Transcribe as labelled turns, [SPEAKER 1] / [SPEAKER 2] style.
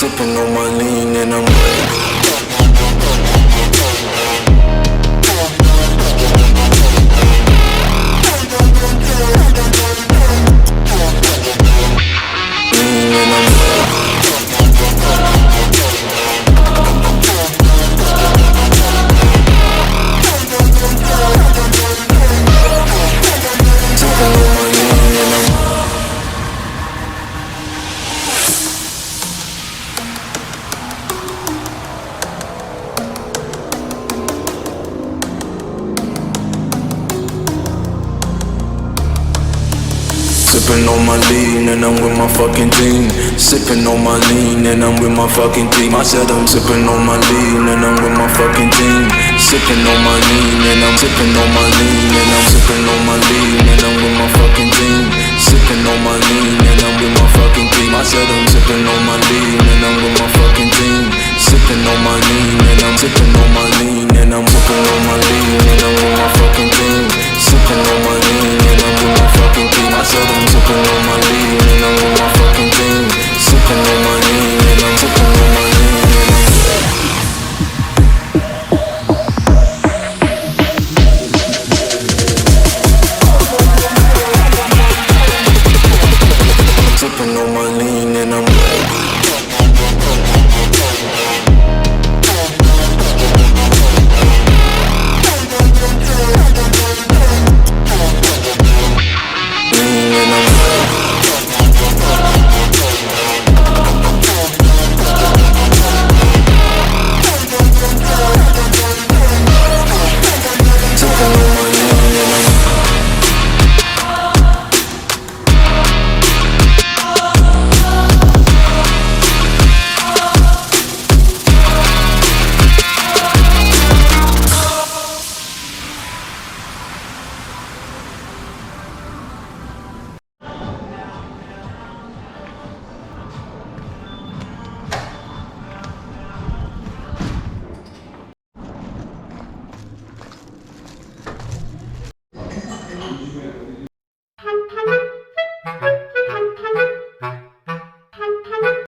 [SPEAKER 1] Sipping on my lean and I'm sipping on my lean and I'm with my fucking team. Sipping on my lean and I'm with my fucking team. I said I'm sipping on my lean and I'm with my fucking team. Sipping on my lean and I'm sipping on my lean and I'm sipping on my lean and I'm with my fucking team. Sipping on my lean and I'm with my fucking team. I said I'm sipping on my lean and I'm with my fucking team. Sipping on my lean and I'm sipping on my lean and I'm sipping on my lean and I'm with my fucking team. Sipping on my lean and I'm with my fucking team. I said I'm sipping on my lean and I'm with my fucking team. Sipping on my lean and I'm sipping on my lean and I'm sipping on my lean and I'm